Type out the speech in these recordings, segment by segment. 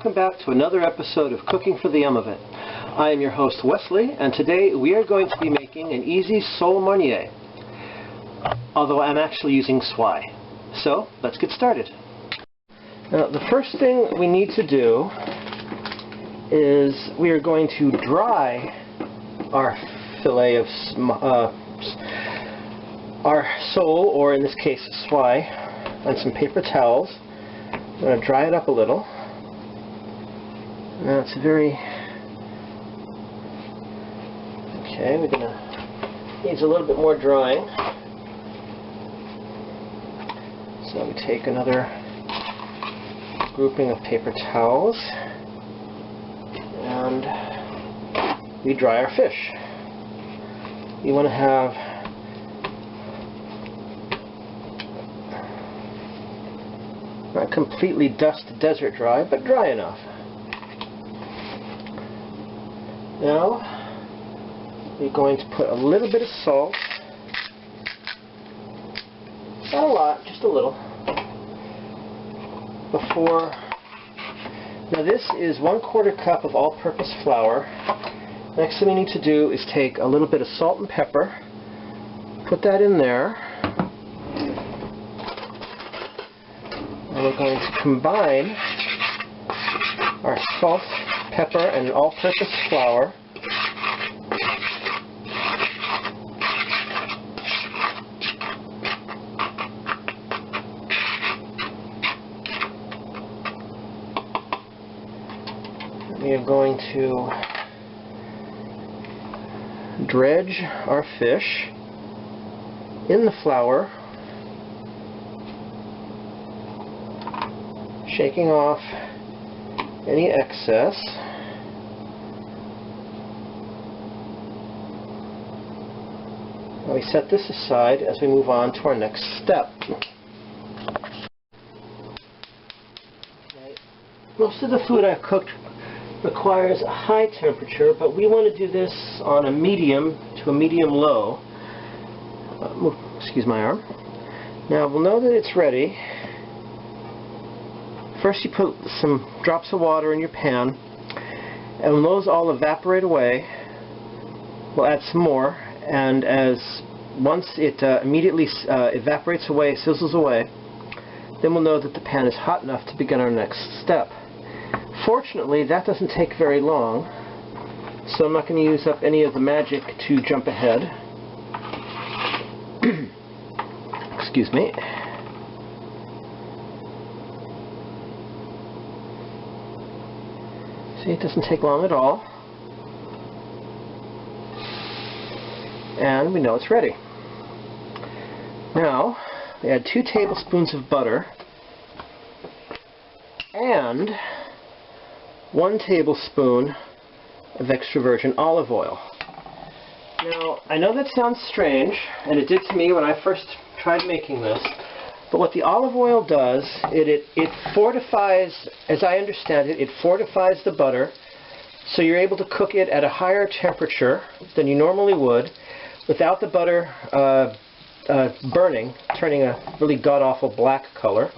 welcome back to another episode of Cooking for the Yum of It. I am your host Wesley, and today we are going to be making an easy sole Meuniere, although I'm actually using Swai. So let's get started. Now the first thing we need to do is we are going to dry our fillet of our sole, or in this case Swai, on some paper towels. I'm going to dry it up a little. Now it's okay, we're going to needs a little bit more drying. So we take another grouping of paper towels and we dry our fish. You want to have not completely dust desert dry, but dry enough. Now we're going to put a little bit of salt, not a lot, just a little, before. Now this is 1/4 cup of all-purpose flour. Next thing we need to do is take a little bit of salt and pepper, put that in there, and we're going to combine our salt, pepper, and all-purpose flour we are going to dredge our fish in the flour, shaking off any excess. Now we set this aside as we move on to our next step. Most of the food I've cooked requires a high temperature, but we want to do this on a medium to a medium-low. Excuse my arm. Now we'll know that it's ready. First you put some drops of water in your pan, and when those all evaporate away, we'll add some more, and once it immediately evaporates away, sizzles away, then we'll know that the pan is hot enough to begin our next step. Fortunately, that doesn't take very long, so I'm not going to use up any of the magic to jump ahead. Excuse me. See, it doesn't take long at all. And we know it's ready. Now, we add 2 tablespoons of butter and 1 tablespoon of extra virgin olive oil. Now, I know that sounds strange, and it did to me when I first tried making this, but what the olive oil does, it fortifies, as I understand it, it fortifies the butter, so you're able to cook it at a higher temperature than you normally would, without the butter burning, turning a really god-awful black color.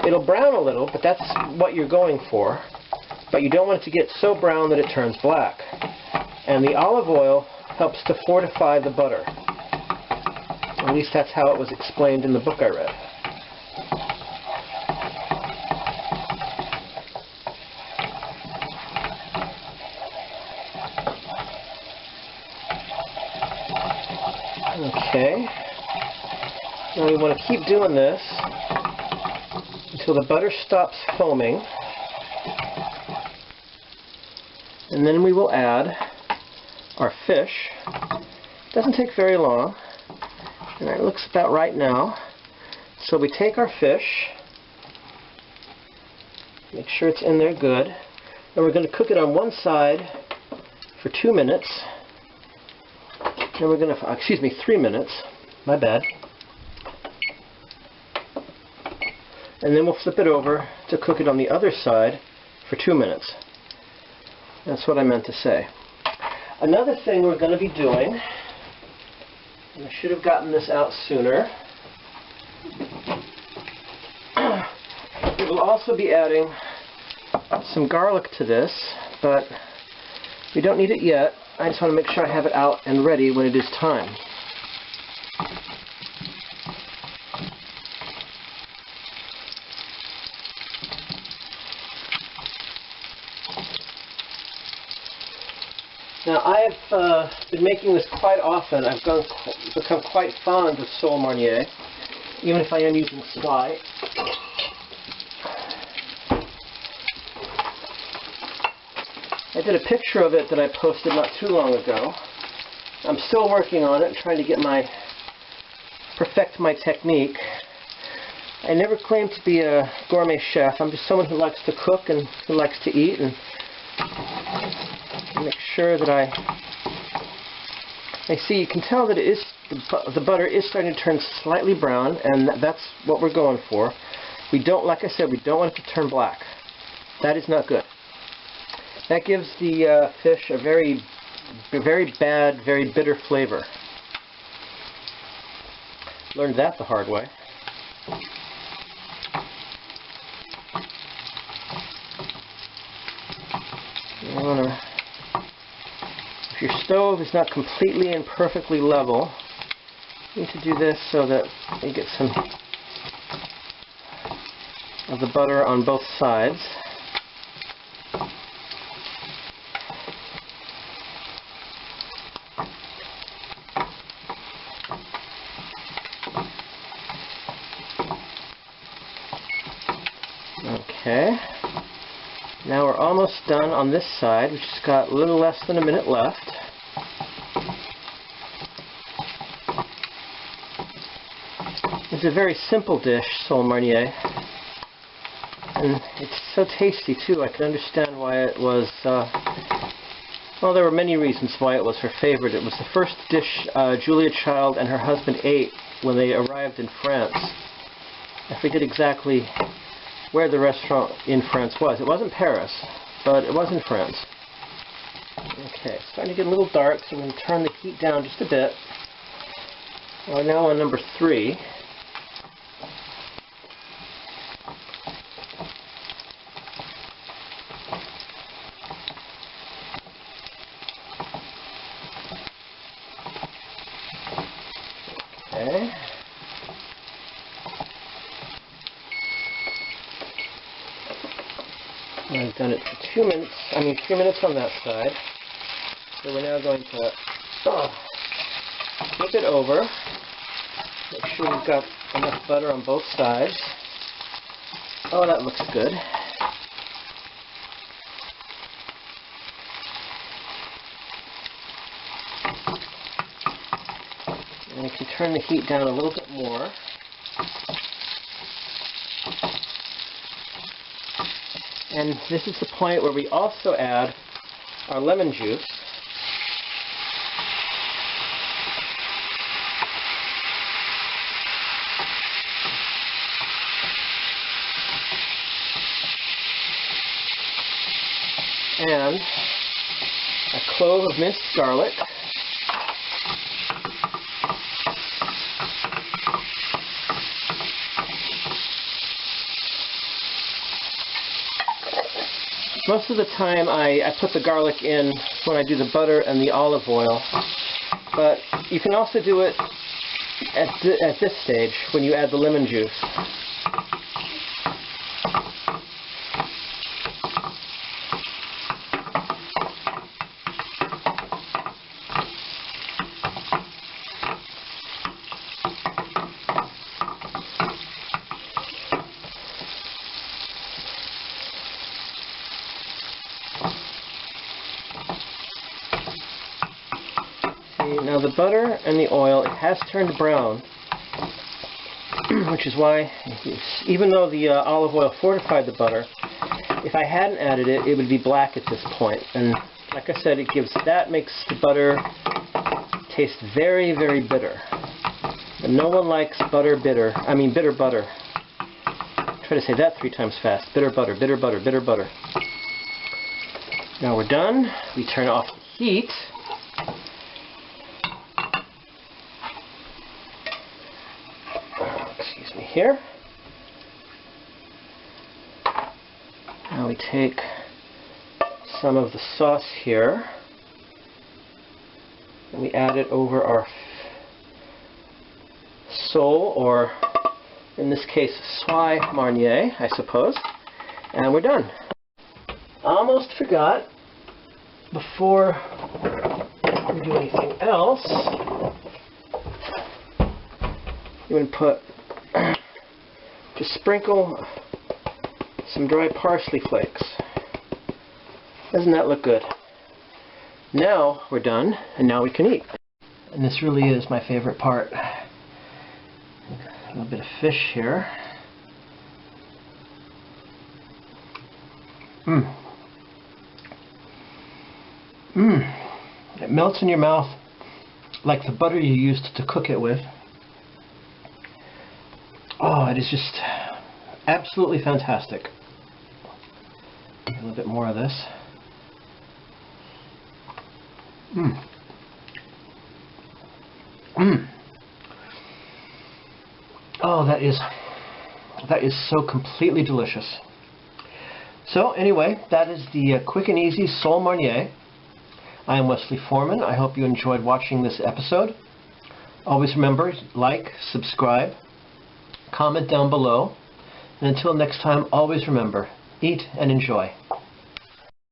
It'll brown a little, but that's what you're going for. But you don't want it to get so brown that it turns black. And the olive oil helps to fortify the butter. At least that's how it was explained in the book I read. Okay. Now we want to keep doing this until the butter stops foaming. And then we will add our fish. Doesn't take very long, and it looks about right now. So we take our fish, make sure it's in there good, and we're going to cook it on one side for 2 minutes. Then we're going to, 3 minutes, my bad. And then we'll flip it over to cook it on the other side for 2 minutes. That's what I meant to say. Another thing we're going to be doing, and I should have gotten this out sooner, we will also be adding some garlic to this, but we don't need it yet. I just want to make sure I have it out and ready when it is time. Now, I've been making this quite often. I've become quite fond of sole Meuniere, even if I am using Swai. I did a picture of it that I posted not too long ago. I'm still working on it, trying to perfect my technique. I never claimed to be a gourmet chef. I'm just someone who likes to cook and who likes to eat, and make sure that I see. You can tell that the butter is starting to turn slightly brown, and that's what we're going for. We don't, like I said, we don't want it to turn black. That is not good. That gives the fish a very bad, very bitter flavor. Learned that the hard way. If your stove is not completely and perfectly level, you need to do this so that you get some of the butter on both sides. Okay, now we're almost done on this side, which has got a little less than a minute left. It's a very simple dish, sole Meuniere, and it's so tasty too. I can understand why it was, well, there were many reasons why it was her favorite. It was the first dish Julia Child and her husband ate when they arrived in France. I forget exactly where the restaurant in France was. It wasn't Paris, but it was in France. Okay, it's starting to get a little dark, so I'm going to turn the heat down just a bit. We're now on number 3. Okay. I've done it for 2 minutes, 3 minutes on that side. So we're now going to flip it over. Make sure we've got enough butter on both sides. Oh, that looks good. And I can turn the heat down a little bit more. And this is the point where we also add our lemon juice. And a clove of minced garlic. Most of the time I put the garlic in when I do the butter and the olive oil, but you can also do it at this stage when you add the lemon juice. Now the butter and the oil, it has turned brown, which is why, even though the olive oil fortified the butter, if I hadn't added it, it would be black at this point. And like I said, that makes the butter taste very, very bitter. And no one likes bitter butter. Try to say that 3 times fast. Bitter butter, bitter butter, bitter butter. Now we're done. We turn off the heat. Excuse me here. Now Now we take some of the sauce here and we add it over our sole, or in this case, Swai Meuniere, I suppose. And we're done. Almost forgot, before we do anything else, you would put, just sprinkle some dry parsley flakes. Doesn't that look good? Now we're done, and now we can eat. And this really is my favorite part. A little bit of fish here. It melts in your mouth like the butter you used to cook it with. Oh, it is just absolutely fantastic. A little bit more of this. Oh, that is so completely delicious. So anyway, that is the quick and easy sole Meuniere. I am Wesley Foreman. I hope you enjoyed watching this episode. Always remember, like, subscribe, comment down below, and until next time, always remember, eat and enjoy.